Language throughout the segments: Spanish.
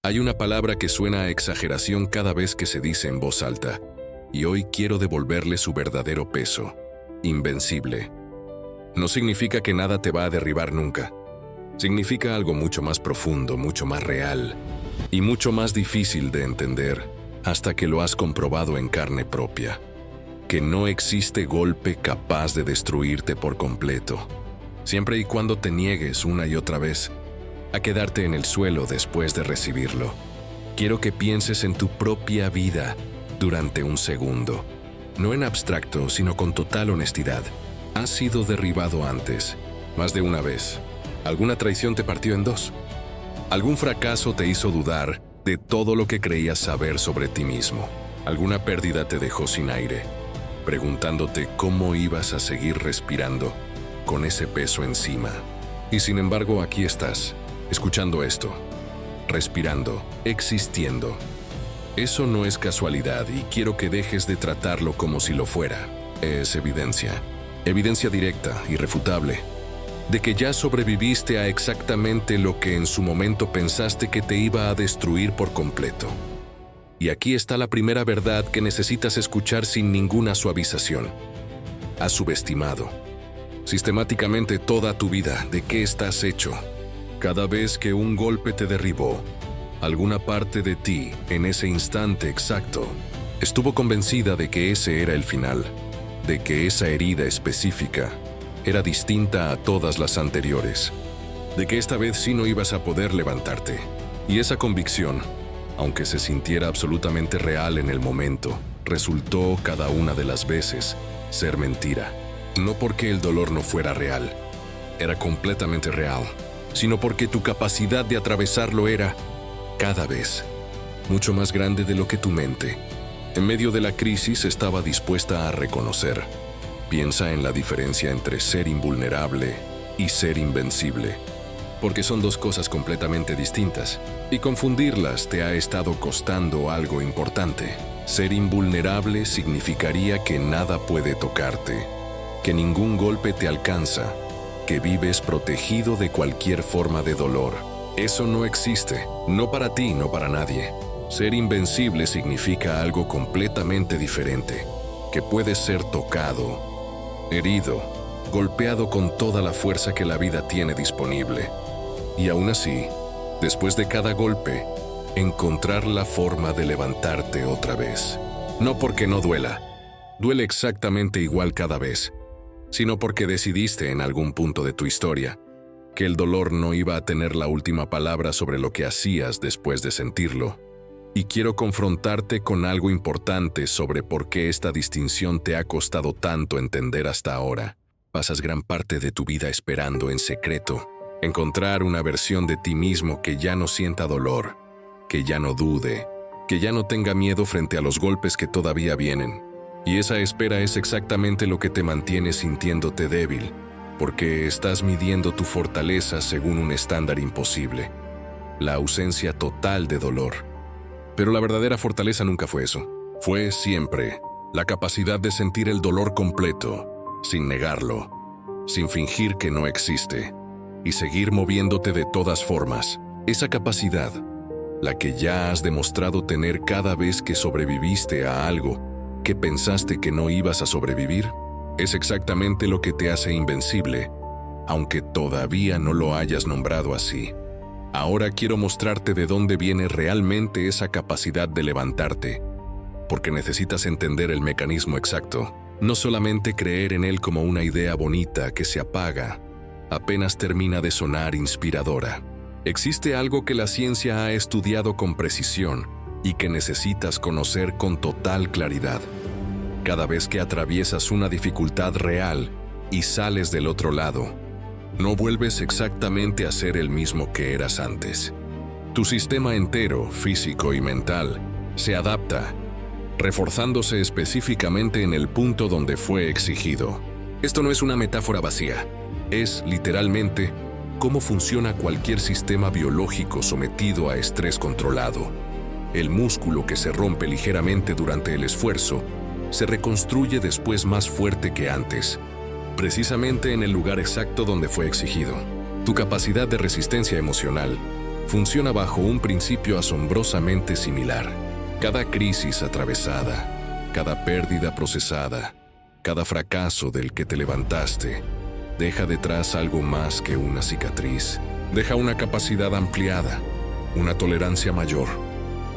Hay una palabra que suena a exageración cada vez que se dice en voz alta, y hoy quiero devolverle su verdadero peso: invencible. No significa que nada te va a derribar nunca. Significa algo mucho más profundo, mucho más real y mucho más difícil de entender hasta que lo has comprobado en carne propia. Que no existe golpe capaz de destruirte por completo, siempre y cuando te niegues una y otra vez a quedarte en el suelo después de recibirlo. Quiero que pienses en tu propia vida durante un segundo. No en abstracto, sino con total honestidad. Has sido derribado antes, más de una vez. ¿Alguna traición te partió en dos? ¿Algún fracaso te hizo dudar de todo lo que creías saber sobre ti mismo? ¿Alguna pérdida te dejó sin aire, preguntándote cómo ibas a seguir respirando con ese peso encima? Y sin embargo, aquí estás, escuchando esto, respirando, existiendo. Eso no es casualidad y quiero que dejes de tratarlo como si lo fuera. Es evidencia directa, irrefutable, de que ya sobreviviste a exactamente lo que en su momento pensaste que te iba a destruir por completo. Y aquí está la primera verdad que necesitas escuchar sin ninguna suavización. Has subestimado sistemáticamente toda tu vida de qué estás hecho. Cada vez que un golpe te derribó, alguna parte de ti, en ese instante exacto, estuvo convencida de que ese era el final, de que esa herida específica era distinta a todas las anteriores, de que esta vez sí no ibas a poder levantarte. Y esa convicción, aunque se sintiera absolutamente real en el momento, resultó cada una de las veces ser mentira. No porque el dolor no fuera real, era completamente real, sino porque tu capacidad de atravesarlo era, cada vez, mucho más grande de lo que tu mente, en medio de la crisis, estaba dispuesta a reconocer. Piensa en la diferencia entre ser invulnerable y ser invencible, porque son dos cosas completamente distintas, y confundirlas te ha estado costando algo importante. Ser invulnerable significaría que nada puede tocarte, que ningún golpe te alcanza, que vives protegido de cualquier forma de dolor. Eso no existe, no para ti, no para nadie. Ser invencible significa algo completamente diferente, que puedes ser tocado, herido, golpeado con toda la fuerza que la vida tiene disponible. Y aún así, después de cada golpe, encontrar la forma de levantarte otra vez. No porque no duela, duele exactamente igual cada vez, sino porque decidiste en algún punto de tu historia que el dolor no iba a tener la última palabra sobre lo que hacías después de sentirlo. Y quiero confrontarte con algo importante sobre por qué esta distinción te ha costado tanto entender hasta ahora. Pasas gran parte de tu vida esperando en secreto encontrar una versión de ti mismo que ya no sienta dolor, que ya no dude, que ya no tenga miedo frente a los golpes que todavía vienen. Y esa espera es exactamente lo que te mantiene sintiéndote débil, porque estás midiendo tu fortaleza según un estándar imposible: la ausencia total de dolor. Pero la verdadera fortaleza nunca fue eso. Fue siempre la capacidad de sentir el dolor completo, sin negarlo, sin fingir que no existe, y seguir moviéndote de todas formas. Esa capacidad, la que ya has demostrado tener cada vez que sobreviviste a algo que pensaste que no ibas a sobrevivir, es exactamente lo que te hace invencible, aunque todavía no lo hayas nombrado así. Ahora quiero mostrarte de dónde viene realmente esa capacidad de levantarte, porque necesitas entender el mecanismo exacto, no solamente creer en él como una idea bonita que se apaga apenas termina de sonar inspiradora. Existe algo que la ciencia ha estudiado con precisión y que necesitas conocer con total claridad. Cada vez que atraviesas una dificultad real y sales del otro lado, no vuelves exactamente a ser el mismo que eras antes. Tu sistema entero, físico y mental, se adapta, reforzándose específicamente en el punto donde fue exigido. Esto no es una metáfora vacía, es literalmente cómo funciona cualquier sistema biológico sometido a estrés controlado. El músculo que se rompe ligeramente durante el esfuerzo se reconstruye después más fuerte que antes, precisamente en el lugar exacto donde fue exigido. Tu capacidad de resistencia emocional funciona bajo un principio asombrosamente similar. Cada crisis atravesada, cada pérdida procesada, cada fracaso del que te levantaste, deja detrás algo más que una cicatriz. Deja una capacidad ampliada, una tolerancia mayor,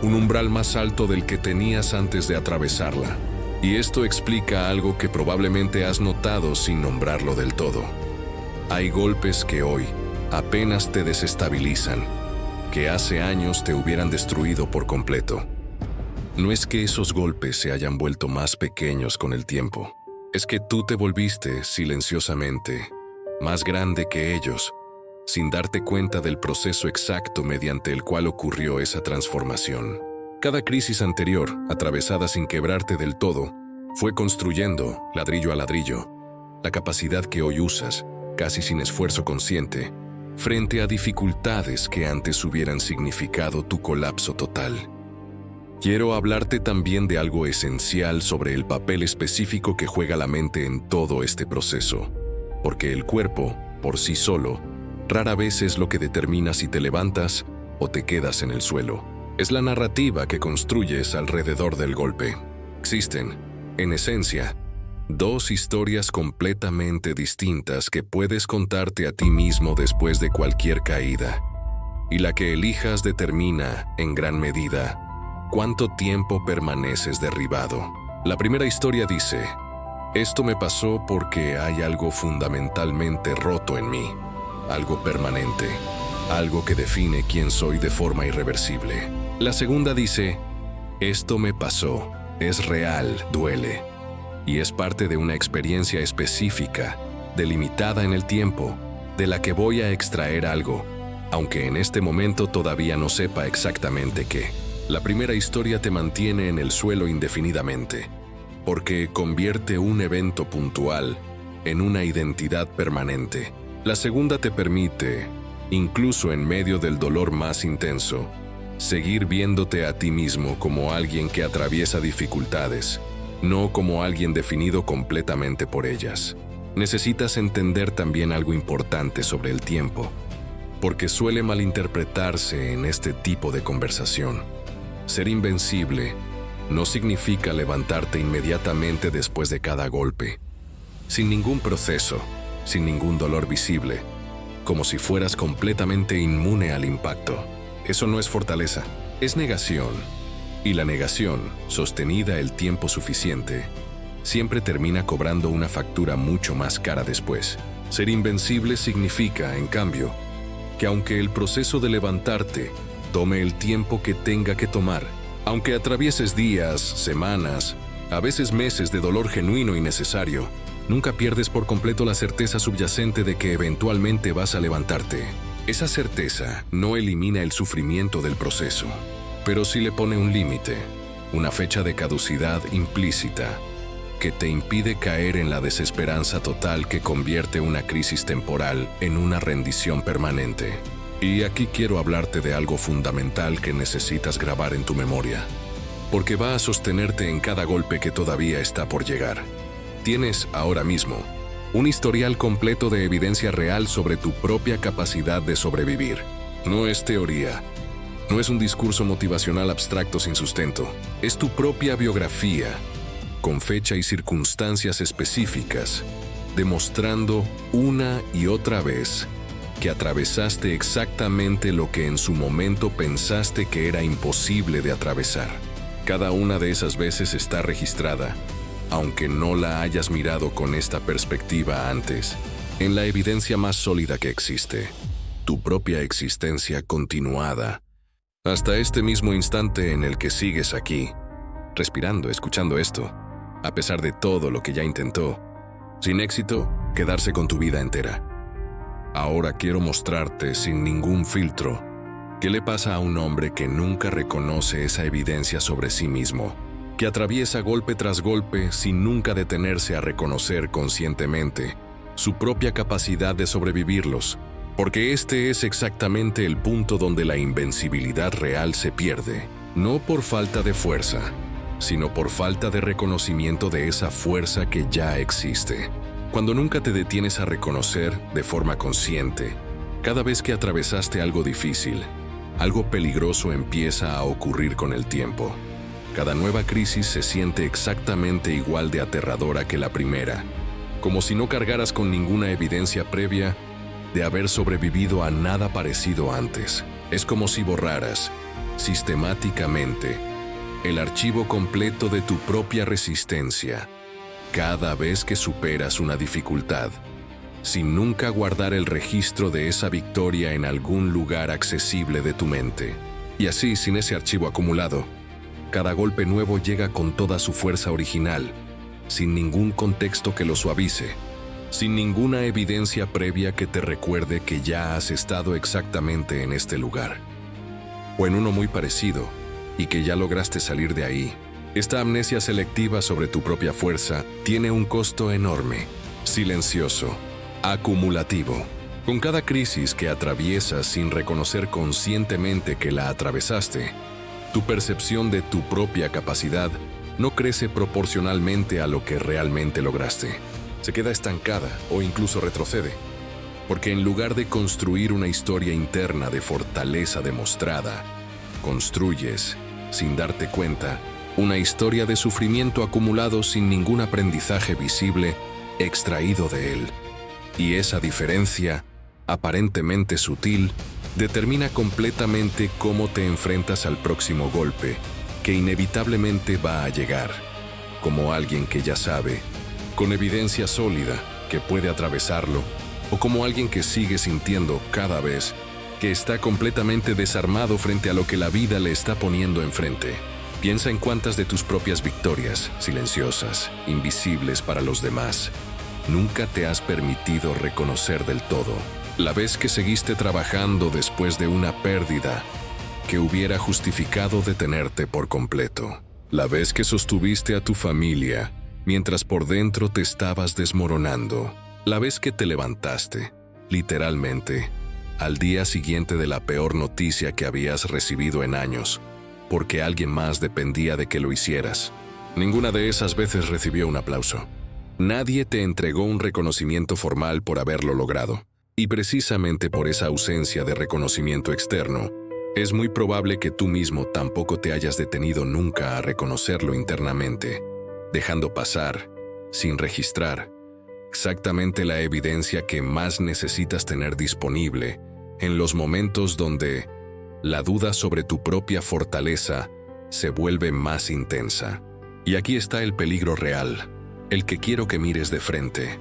un umbral más alto del que tenías antes de atravesarla. Y esto explica algo que probablemente has notado sin nombrarlo del todo. Hay golpes que hoy apenas te desestabilizan, que hace años te hubieran destruido por completo. No es que esos golpes se hayan vuelto más pequeños con el tiempo, es que tú te volviste silenciosamente más grande que ellos, sin darte cuenta del proceso exacto mediante el cual ocurrió esa transformación. Cada crisis anterior, atravesada sin quebrarte del todo, fue construyendo, ladrillo a ladrillo, la capacidad que hoy usas, casi sin esfuerzo consciente, frente a dificultades que antes hubieran significado tu colapso total. Quiero hablarte también de algo esencial sobre el papel específico que juega la mente en todo este proceso, porque el cuerpo, por sí solo, rara vez es lo que determina si te levantas o te quedas en el suelo. Es la narrativa que construyes alrededor del golpe. Existen, en esencia, dos historias completamente distintas que puedes contarte a ti mismo después de cualquier caída, y la que elijas determina, en gran medida, cuánto tiempo permaneces derribado. La primera historia dice: esto me pasó porque hay algo fundamentalmente roto en mí, algo permanente, algo que define quién soy de forma irreversible. La segunda dice: esto me pasó, es real, duele, y es parte de una experiencia específica, delimitada en el tiempo, de la que voy a extraer algo, aunque en este momento todavía no sepa exactamente qué. La primera historia te mantiene en el suelo indefinidamente, porque convierte un evento puntual en una identidad permanente. La segunda te permite, incluso en medio del dolor más intenso, seguir viéndote a ti mismo como alguien que atraviesa dificultades, no como alguien definido completamente por ellas. Necesitas entender también algo importante sobre el tiempo, porque suele malinterpretarse en este tipo de conversación. Ser invencible no significa levantarte inmediatamente después de cada golpe, sin ningún proceso, sin ningún dolor visible, como si fueras completamente inmune al impacto. Eso no es fortaleza, es negación. Y la negación, sostenida el tiempo suficiente, siempre termina cobrando una factura mucho más cara después. Ser invencible significa, en cambio, que aunque el proceso de levantarte tome el tiempo que tenga que tomar, aunque atravieses días, semanas, a veces meses de dolor genuino y necesario, nunca pierdes por completo la certeza subyacente de que eventualmente vas a levantarte. Esa certeza no elimina el sufrimiento del proceso, pero sí le pone un límite, una fecha de caducidad implícita, que te impide caer en la desesperanza total que convierte una crisis temporal en una rendición permanente. Y aquí quiero hablarte de algo fundamental que necesitas grabar en tu memoria, porque va a sostenerte en cada golpe que todavía está por llegar. Tienes, ahora mismo, un historial completo de evidencia real sobre tu propia capacidad de sobrevivir. No es teoría, no es un discurso motivacional abstracto sin sustento, es tu propia biografía, con fecha y circunstancias específicas, demostrando una y otra vez que atravesaste exactamente lo que en su momento pensaste que era imposible de atravesar. Cada una de esas veces está registrada, aunque no la hayas mirado con esta perspectiva antes, en la evidencia más sólida que existe, tu propia existencia continuada, hasta este mismo instante en el que sigues aquí, respirando, escuchando esto, a pesar de todo lo que ya intentó, sin éxito, quedarse con tu vida entera. Ahora quiero mostrarte sin ningún filtro qué le pasa a un hombre que nunca reconoce esa evidencia sobre sí mismo, que atraviesa golpe tras golpe sin nunca detenerse a reconocer conscientemente su propia capacidad de sobrevivirlos, porque este es exactamente el punto donde la invencibilidad real se pierde, no por falta de fuerza, sino por falta de reconocimiento de esa fuerza que ya existe. Cuando nunca te detienes a reconocer de forma consciente, cada vez que atravesaste algo difícil, algo peligroso empieza a ocurrir con el tiempo. Cada nueva crisis se siente exactamente igual de aterradora que la primera, como si no cargaras con ninguna evidencia previa de haber sobrevivido a nada parecido antes. Es como si borraras, sistemáticamente, el archivo completo de tu propia resistencia cada vez que superas una dificultad, sin nunca guardar el registro de esa victoria en algún lugar accesible de tu mente. Y así, sin ese archivo acumulado, cada golpe nuevo llega con toda su fuerza original, sin ningún contexto que lo suavice, sin ninguna evidencia previa que te recuerde que ya has estado exactamente en este lugar, o en uno muy parecido, y que ya lograste salir de ahí. Esta amnesia selectiva sobre tu propia fuerza tiene un costo enorme, silencioso, acumulativo. Con cada crisis que atraviesas sin reconocer conscientemente que la atravesaste, tu percepción de tu propia capacidad no crece proporcionalmente a lo que realmente lograste. Se queda estancada o incluso retrocede, porque en lugar de construir una historia interna de fortaleza demostrada, construyes, sin darte cuenta, una historia de sufrimiento acumulado sin ningún aprendizaje visible extraído de él. Y esa diferencia, aparentemente sutil, determina completamente cómo te enfrentas al próximo golpe, que inevitablemente va a llegar, como alguien que ya sabe, con evidencia sólida, que puede atravesarlo, o como alguien que sigue sintiendo cada vez que está completamente desarmado frente a lo que la vida le está poniendo enfrente. Piensa en cuántas de tus propias victorias, silenciosas, invisibles para los demás, nunca te has permitido reconocer del todo. La vez que seguiste trabajando después de una pérdida que hubiera justificado detenerte por completo. La vez que sostuviste a tu familia mientras por dentro te estabas desmoronando. La vez que te levantaste, literalmente, al día siguiente de la peor noticia que habías recibido en años, porque alguien más dependía de que lo hicieras. Ninguna de esas veces recibió un aplauso. Nadie te entregó un reconocimiento formal por haberlo logrado. Y precisamente por esa ausencia de reconocimiento externo, es muy probable que tú mismo tampoco te hayas detenido nunca a reconocerlo internamente, dejando pasar, sin registrar, exactamente la evidencia que más necesitas tener disponible en los momentos donde la duda sobre tu propia fortaleza se vuelve más intensa. Y aquí está el peligro real, el que quiero que mires de frente.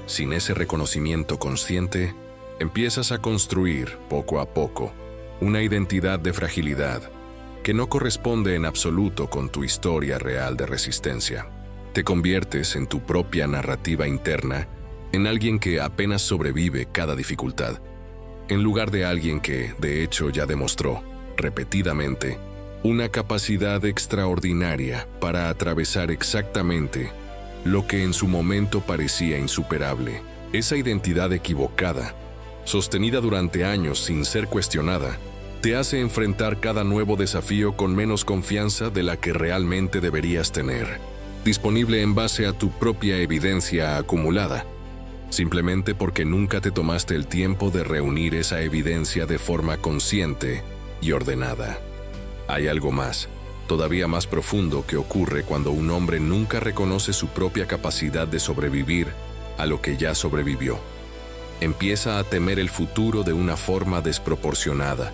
Sin ese reconocimiento consciente, empiezas a construir, poco a poco, una identidad de fragilidad que no corresponde en absoluto con tu historia real de resistencia. Te conviertes en tu propia narrativa interna, en alguien que apenas sobrevive cada dificultad, en lugar de alguien que, de hecho, ya demostró, repetidamente, una capacidad extraordinaria para atravesar exactamente lo que en su momento parecía insuperable. Esa identidad equivocada, sostenida durante años sin ser cuestionada, te hace enfrentar cada nuevo desafío con menos confianza de la que realmente deberías tener, disponible en base a tu propia evidencia acumulada, simplemente porque nunca te tomaste el tiempo de reunir esa evidencia de forma consciente y ordenada. Hay algo más, todavía más profundo, que ocurre cuando un hombre nunca reconoce su propia capacidad de sobrevivir a lo que ya sobrevivió. Empieza a temer el futuro de una forma desproporcionada,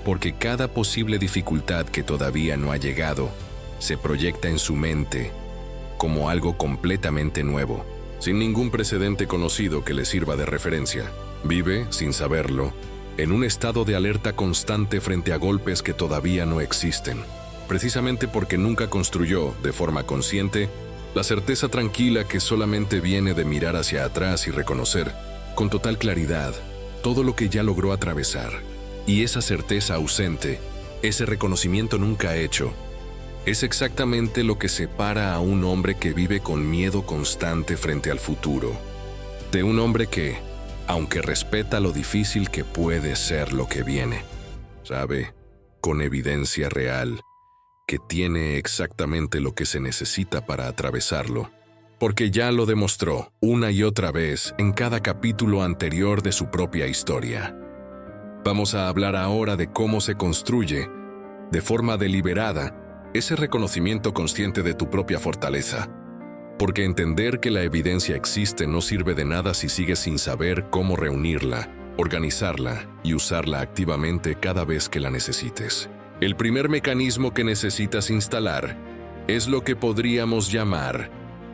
porque cada posible dificultad que todavía no ha llegado se proyecta en su mente como algo completamente nuevo, sin ningún precedente conocido que le sirva de referencia. Vive, sin saberlo, en un estado de alerta constante frente a golpes que todavía no existen, precisamente porque nunca construyó, de forma consciente, la certeza tranquila que solamente viene de mirar hacia atrás y reconocer, con total claridad, todo lo que ya logró atravesar. Y esa certeza ausente, ese reconocimiento nunca hecho, es exactamente lo que separa a un hombre que vive con miedo constante frente al futuro, de un hombre que, aunque respeta lo difícil que puede ser lo que viene, sabe, con evidencia real, que tiene exactamente lo que se necesita para atravesarlo, porque ya lo demostró una y otra vez en cada capítulo anterior de su propia historia. Vamos a hablar ahora de cómo se construye, de forma deliberada, ese reconocimiento consciente de tu propia fortaleza. Porque entender que la evidencia existe no sirve de nada si sigues sin saber cómo reunirla, organizarla y usarla activamente cada vez que la necesites. El primer mecanismo que necesitas instalar es lo que podríamos llamar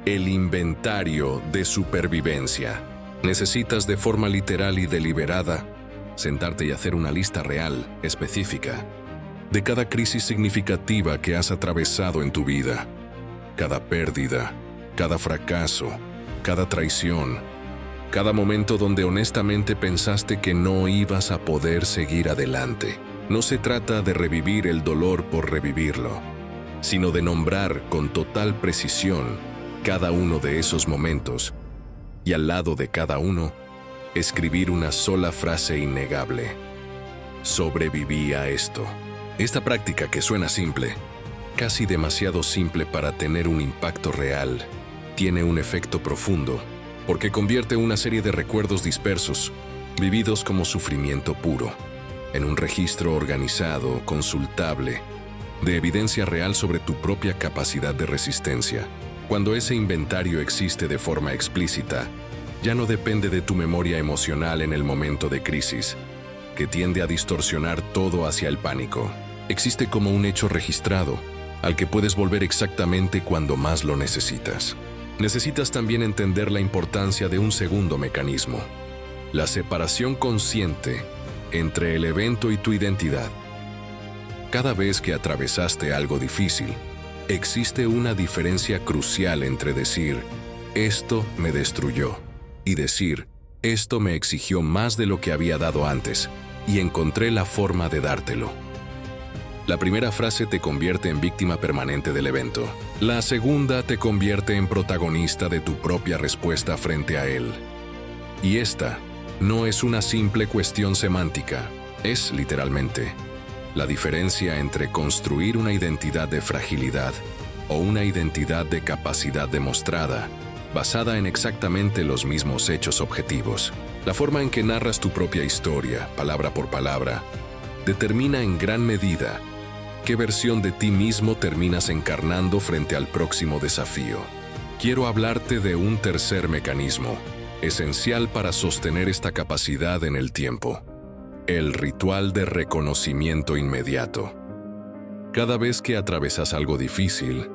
el inventario de supervivencia. Necesitas de forma literal y deliberada sentarte y hacer una lista real, específica, de cada crisis significativa que has atravesado en tu vida, cada pérdida, cada fracaso, cada traición, cada momento donde honestamente pensaste que no ibas a poder seguir adelante. No se trata de revivir el dolor por revivirlo, sino de nombrar con total precisión cada uno de esos momentos y al lado de cada uno, escribir una sola frase innegable. Sobreviví a esto. Esta práctica que suena simple, casi demasiado simple para tener un impacto real, tiene un efecto profundo, porque convierte una serie de recuerdos dispersos, vividos como sufrimiento puro, en un registro organizado, consultable, de evidencia real sobre tu propia capacidad de resistencia. Cuando ese inventario existe de forma explícita, ya no depende de tu memoria emocional en el momento de crisis, que tiende a distorsionar todo hacia el pánico. Existe como un hecho registrado, al que puedes volver exactamente cuando más lo necesitas. Necesitas también entender la importancia de un segundo mecanismo, la separación consciente entre el evento y tu identidad. Cada vez que atravesaste algo difícil, existe una diferencia crucial entre decir, esto me destruyó, y decir, esto me exigió más de lo que había dado antes, y encontré la forma de dártelo. La primera frase te convierte en víctima permanente del evento. La segunda te convierte en protagonista de tu propia respuesta frente a él. Y esta no es una simple cuestión semántica, es literalmente la diferencia entre construir una identidad de fragilidad o una identidad de capacidad demostrada, basada en exactamente los mismos hechos objetivos. La forma en que narras tu propia historia, palabra por palabra, determina en gran medida qué versión de ti mismo terminas encarnando frente al próximo desafío. Quiero hablarte de un tercer mecanismo, esencial para sostener esta capacidad en el tiempo: el ritual de reconocimiento inmediato. Cada vez que atravesas algo difícil,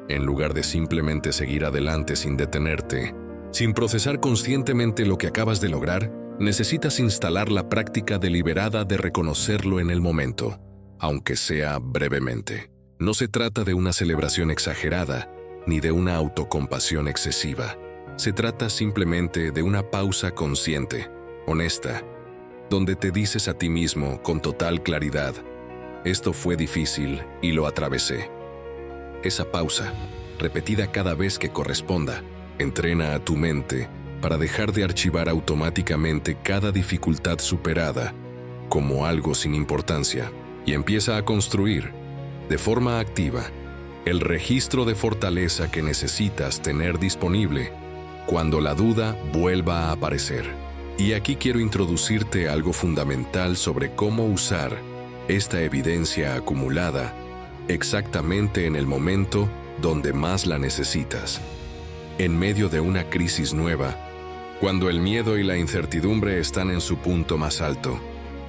en lugar de simplemente seguir adelante sin detenerte, sin procesar conscientemente lo que acabas de lograr, necesitas instalar la práctica deliberada de reconocerlo en el momento, aunque sea brevemente. No se trata de una celebración exagerada, ni de una autocompasión excesiva. Se trata simplemente de una pausa consciente, honesta, donde te dices a ti mismo con total claridad, esto fue difícil y lo atravesé. Esa pausa, repetida cada vez que corresponda, entrena a tu mente para dejar de archivar automáticamente cada dificultad superada como algo sin importancia y empieza a construir, de forma activa, el registro de fortaleza que necesitas tener disponible cuando la duda vuelva a aparecer. Y aquí quiero introducirte algo fundamental sobre cómo usar esta evidencia acumulada exactamente en el momento donde más la necesitas. En medio de una crisis nueva, cuando el miedo y la incertidumbre están en su punto más alto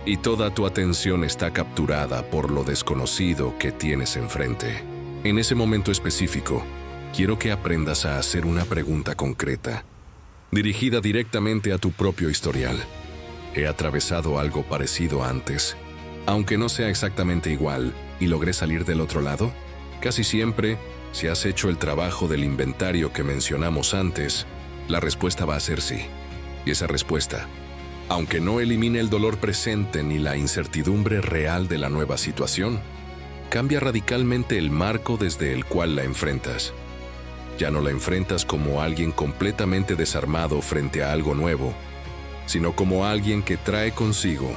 y toda tu atención está capturada por lo desconocido que tienes enfrente. En ese momento específico, quiero que aprendas a hacer una pregunta concreta, dirigida directamente a tu propio historial. ¿He atravesado algo parecido antes, aunque no sea exactamente igual, y logré salir del otro lado? Casi siempre, si has hecho el trabajo del inventario que mencionamos antes, la respuesta va a ser sí. Y esa respuesta, aunque no elimine el dolor presente ni la incertidumbre real de la nueva situación, cambia radicalmente el marco desde el cual la enfrentas. Ya no la enfrentas como alguien completamente desarmado frente a algo nuevo, sino como alguien que trae consigo,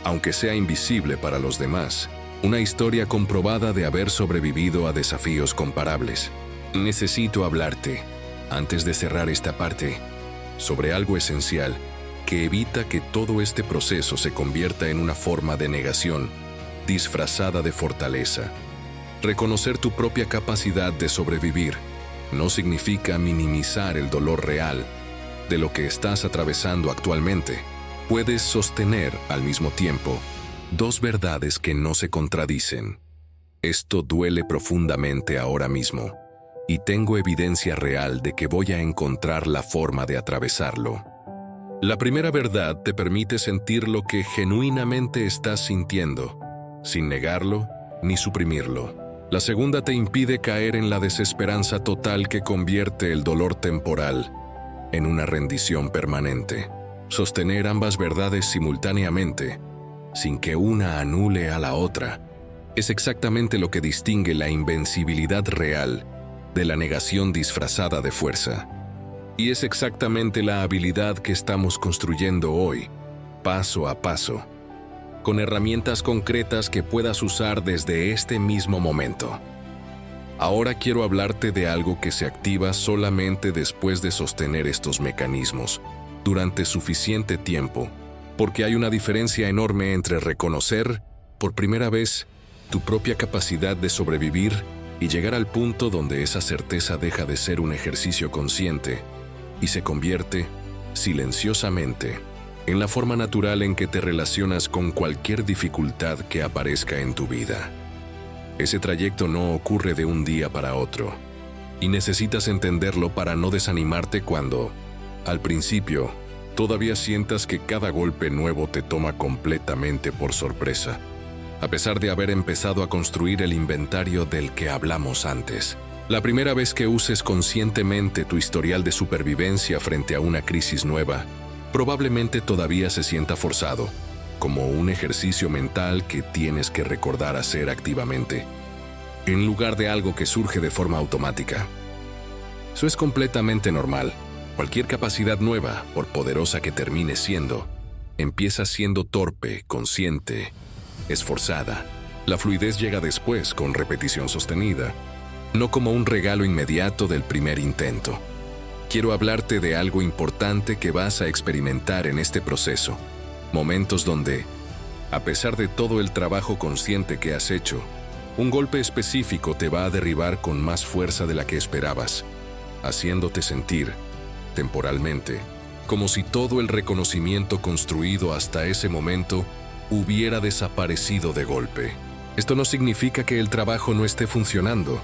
aunque sea invisible para los demás, una historia comprobada de haber sobrevivido a desafíos comparables. Necesito hablarte, antes de cerrar esta parte, sobre algo esencial que evita que todo este proceso se convierta en una forma de negación, disfrazada de fortaleza. Reconocer tu propia capacidad de sobrevivir no significa minimizar el dolor real de lo que estás atravesando actualmente. Puedes sostener al mismo tiempo dos verdades que no se contradicen. Esto duele profundamente ahora mismo, y tengo evidencia real de que voy a encontrar la forma de atravesarlo. La primera verdad te permite sentir lo que genuinamente estás sintiendo, sin negarlo ni suprimirlo. La segunda te impide caer en la desesperanza total que convierte el dolor temporal en una rendición permanente. Sostener ambas verdades simultáneamente, sin que una anule a la otra, es exactamente lo que distingue la invencibilidad real de la negación disfrazada de fuerza. Y es exactamente la habilidad que estamos construyendo hoy, paso a paso, con herramientas concretas que puedas usar desde este mismo momento. Ahora quiero hablarte de algo que se activa solamente después de sostener estos mecanismos durante suficiente tiempo, porque hay una diferencia enorme entre reconocer, por primera vez, tu propia capacidad de sobrevivir y llegar al punto donde esa certeza deja de ser un ejercicio consciente y se convierte, silenciosamente, en la forma natural en que te relacionas con cualquier dificultad que aparezca en tu vida. Ese trayecto no ocurre de un día para otro, y necesitas entenderlo para no desanimarte cuando, al principio, todavía sientas que cada golpe nuevo te toma completamente por sorpresa, a pesar de haber empezado a construir el inventario del que hablamos antes. La primera vez que uses conscientemente tu historial de supervivencia frente a una crisis nueva, probablemente todavía se sienta forzado, como un ejercicio mental que tienes que recordar hacer activamente, en lugar de algo que surge de forma automática. Eso es completamente normal. Cualquier capacidad nueva, por poderosa que termine siendo, empieza siendo torpe, consciente, esforzada. La fluidez llega después, con repetición sostenida, no como un regalo inmediato del primer intento. Quiero hablarte de algo importante que vas a experimentar en este proceso. Momentos donde, a pesar de todo el trabajo consciente que has hecho, un golpe específico te va a derribar con más fuerza de la que esperabas, haciéndote sentir, temporalmente, como si todo el reconocimiento construido hasta ese momento hubiera desaparecido de golpe. Esto no significa que el trabajo no esté funcionando.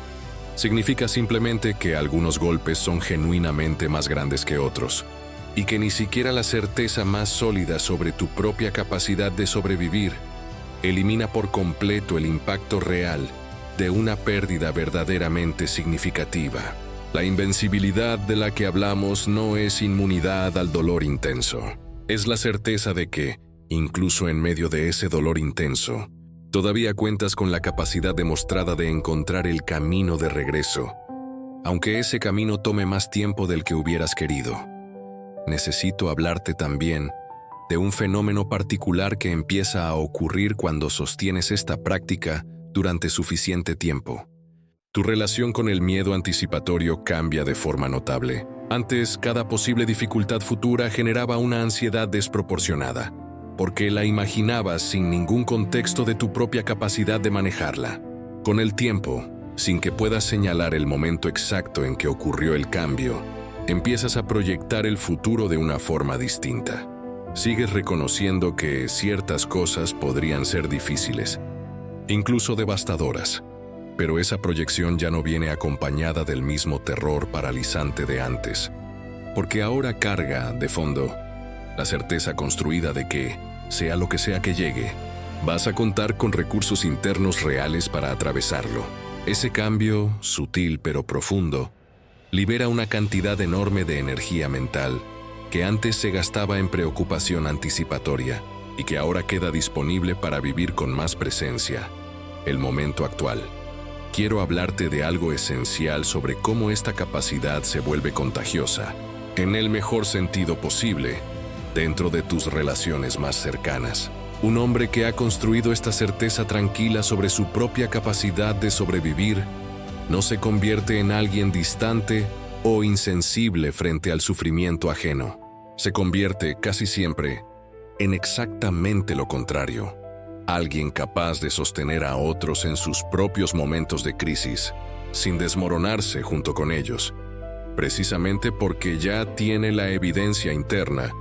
Significa simplemente que algunos golpes son genuinamente más grandes que otros, y que ni siquiera la certeza más sólida sobre tu propia capacidad de sobrevivir elimina por completo el impacto real de una pérdida verdaderamente significativa. La invencibilidad de la que hablamos no es inmunidad al dolor intenso. Es la certeza de que, incluso en medio de ese dolor intenso, todavía cuentas con la capacidad demostrada de encontrar el camino de regreso, aunque ese camino tome más tiempo del que hubieras querido. Necesito hablarte también de un fenómeno particular que empieza a ocurrir cuando sostienes esta práctica durante suficiente tiempo. Tu relación con el miedo anticipatorio cambia de forma notable. Antes, cada posible dificultad futura generaba una ansiedad desproporcionada, porque la imaginabas sin ningún contexto de tu propia capacidad de manejarla. Con el tiempo, sin que puedas señalar el momento exacto en que ocurrió el cambio, empiezas a proyectar el futuro de una forma distinta. Sigues reconociendo que ciertas cosas podrían ser difíciles, incluso devastadoras, pero esa proyección ya no viene acompañada del mismo terror paralizante de antes, porque ahora carga, de fondo, la certeza construida de que, sea lo que sea que llegue, vas a contar con recursos internos reales para atravesarlo. Ese cambio, sutil pero profundo, libera una cantidad enorme de energía mental que antes se gastaba en preocupación anticipatoria y que ahora queda disponible para vivir con más presencia el momento actual. Quiero hablarte de algo esencial sobre cómo esta capacidad se vuelve contagiosa, en el mejor sentido posible, dentro de tus relaciones más cercanas. Un hombre que ha construido esta certeza tranquila sobre su propia capacidad de sobrevivir no se convierte en alguien distante o insensible frente al sufrimiento ajeno. se convierte casi siempre en exactamente lo contrario. Alguien capaz de sostener a otros en sus propios momentos de crisis, sin desmoronarse junto con ellos, precisamente porque ya tiene la evidencia interna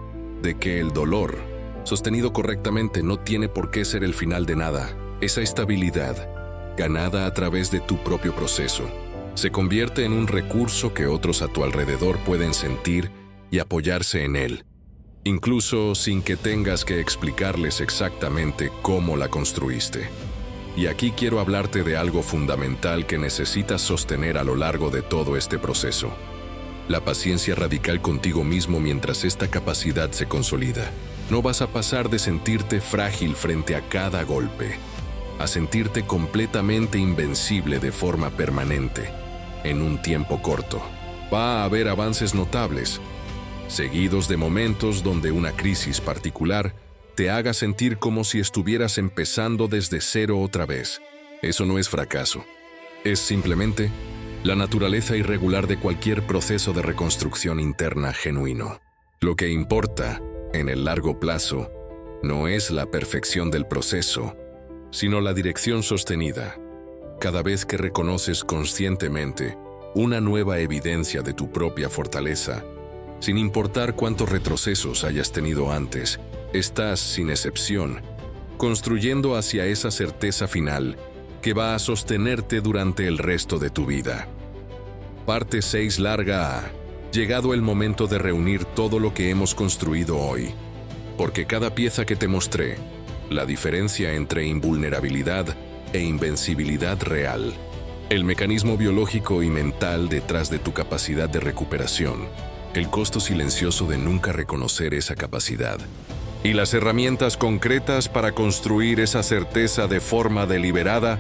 de que el dolor, sostenido correctamente, no tiene por qué ser el final de nada. Esa estabilidad, ganada a través de tu propio proceso, se convierte en un recurso que otros a tu alrededor pueden sentir y apoyarse en él, incluso sin que tengas que explicarles exactamente cómo la construiste. Y aquí quiero hablarte de algo fundamental que necesitas sostener a lo largo de todo este proceso: la paciencia radical contigo mismo mientras esta capacidad se consolida. No vas a pasar de sentirte frágil frente a cada golpe, a sentirte completamente invencible de forma permanente, en un tiempo corto. Va a haber avances notables, seguidos de momentos donde una crisis particular te haga sentir como si estuvieras empezando desde cero otra vez. Eso no es fracaso, es simplemente la naturaleza irregular de cualquier proceso de reconstrucción interna genuino. Lo que importa, en el largo plazo, no es la perfección del proceso, sino la dirección sostenida. Cada vez que reconoces conscientemente una nueva evidencia de tu propia fortaleza, sin importar cuántos retrocesos hayas tenido antes, estás, sin excepción, construyendo hacia esa certeza final que va a sostenerte durante el resto de tu vida. Parte 6 larga A. Llegado el momento de reunir todo lo que hemos construido hoy, porque cada pieza que te mostré, la diferencia entre invulnerabilidad e invencibilidad real, el mecanismo biológico y mental detrás de tu capacidad de recuperación, el costo silencioso de nunca reconocer esa capacidad, y las herramientas concretas para construir esa certeza de forma deliberada,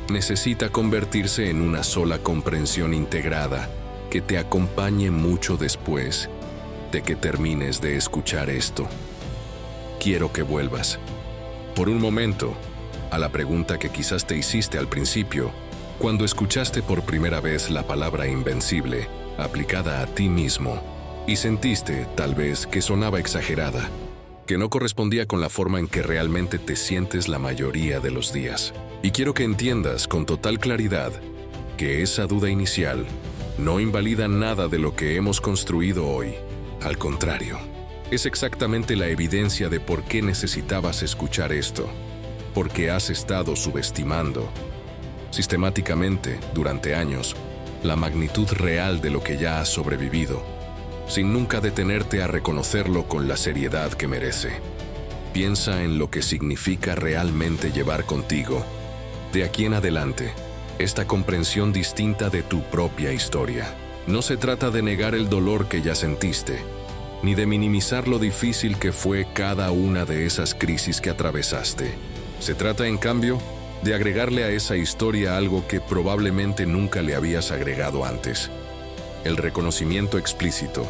necesita convertirse en una sola comprensión integrada que te acompañe mucho después de que termines de escuchar esto. Quiero que vuelvas, por un momento, a la pregunta que quizás te hiciste al principio, cuando escuchaste por primera vez la palabra invencible aplicada a ti mismo, y sentiste, tal vez, que sonaba exagerada, que no correspondía con la forma en que realmente te sientes la mayoría de los días. Y quiero que entiendas con total claridad que esa duda inicial no invalida nada de lo que hemos construido hoy. Al contrario, es exactamente la evidencia de por qué necesitabas escuchar esto, porque has estado subestimando sistemáticamente, durante años, la magnitud real de lo que ya has sobrevivido, sin nunca detenerte a reconocerlo con la seriedad que merece. Piensa en lo que significa realmente llevar contigo, de aquí en adelante, esta comprensión distinta de tu propia historia. No se trata de negar el dolor que ya sentiste, ni de minimizar lo difícil que fue cada una de esas crisis que atravesaste. Se trata, en cambio, de agregarle a esa historia algo que probablemente nunca le habías agregado antes: el reconocimiento explícito,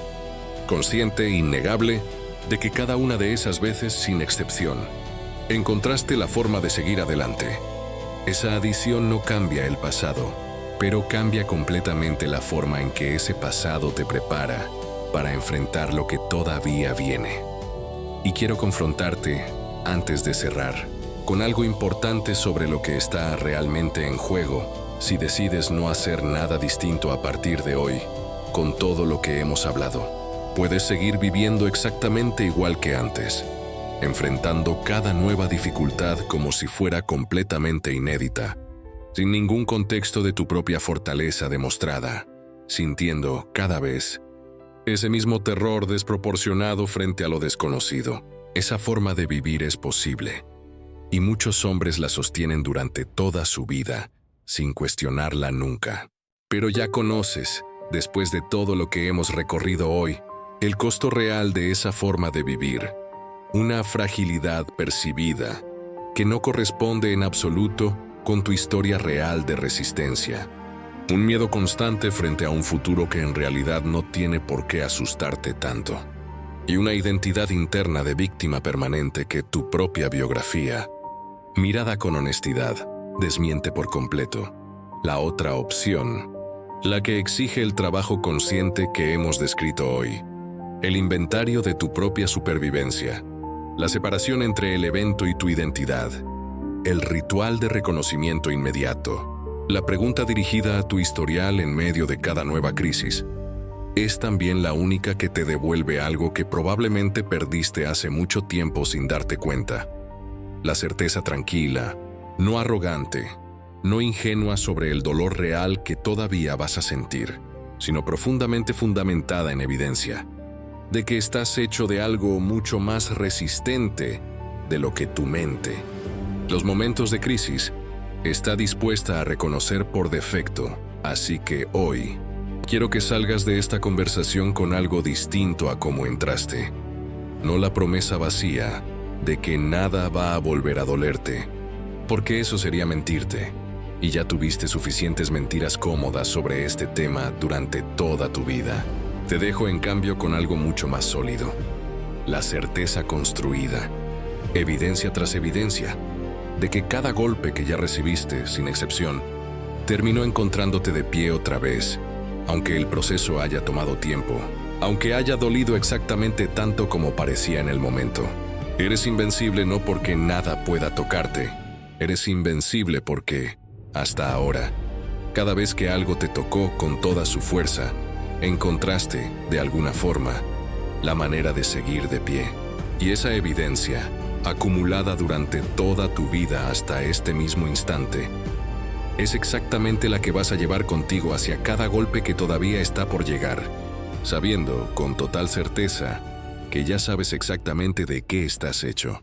consciente e innegable, de que cada una de esas veces, sin excepción, encontraste la forma de seguir adelante. Esa adición no cambia el pasado, pero cambia completamente la forma en que ese pasado te prepara para enfrentar lo que todavía viene. Y quiero confrontarte, antes de cerrar, con algo importante sobre lo que está realmente en juego si decides no hacer nada distinto a partir de hoy. Con todo lo que hemos hablado, puedes seguir viviendo exactamente igual que antes, enfrentando cada nueva dificultad como si fuera completamente inédita, sin ningún contexto de tu propia fortaleza demostrada, sintiendo cada vez ese mismo terror desproporcionado frente a lo desconocido. Esa forma de vivir es posible, y muchos hombres la sostienen durante toda su vida, sin cuestionarla nunca. Pero ya conoces, después de todo lo que hemos recorrido hoy, el costo real de esa forma de vivir, una fragilidad percibida que no corresponde en absoluto con tu historia real de resistencia, un miedo constante frente a un futuro que en realidad no tiene por qué asustarte tanto, y una identidad interna de víctima permanente que tu propia biografía, mirada con honestidad, desmiente por completo. La otra opción, la que exige el trabajo consciente que hemos descrito hoy, El inventario de tu propia supervivencia. La separación entre el evento y tu identidad. El ritual de reconocimiento inmediato. La pregunta dirigida a tu historial en medio de cada nueva crisis. Es también la única que te devuelve algo que probablemente perdiste hace mucho tiempo sin darte cuenta. La certeza tranquila, no arrogante, no ingenua sobre el dolor real que todavía vas a sentir, sino profundamente fundamentada en evidencia, de que estás hecho de algo mucho más resistente de lo que tu mente. Los momentos de crisis está dispuesta a reconocer por defecto, así que hoy quiero que salgas de esta conversación con algo distinto a cómo entraste. No la promesa vacía de que nada va a volver a dolerte, porque eso sería mentirte, y ya tuviste suficientes mentiras cómodas sobre este tema durante toda tu vida. Te dejo en cambio con algo mucho más sólido. La certeza construida, evidencia tras evidencia, de que cada golpe que ya recibiste, sin excepción, terminó encontrándote de pie otra vez, aunque el proceso haya tomado tiempo, aunque haya dolido exactamente tanto como parecía en el momento. Eres invencible no porque nada pueda tocarte, eres invencible porque, hasta ahora, cada vez que algo te tocó con toda su fuerza, encontraste, de alguna forma, la manera de seguir de pie. Y esa evidencia, acumulada durante toda tu vida hasta este mismo instante, es exactamente la que vas a llevar contigo hacia cada golpe que todavía está por llegar, sabiendo con total certeza que ya sabes exactamente de qué estás hecho.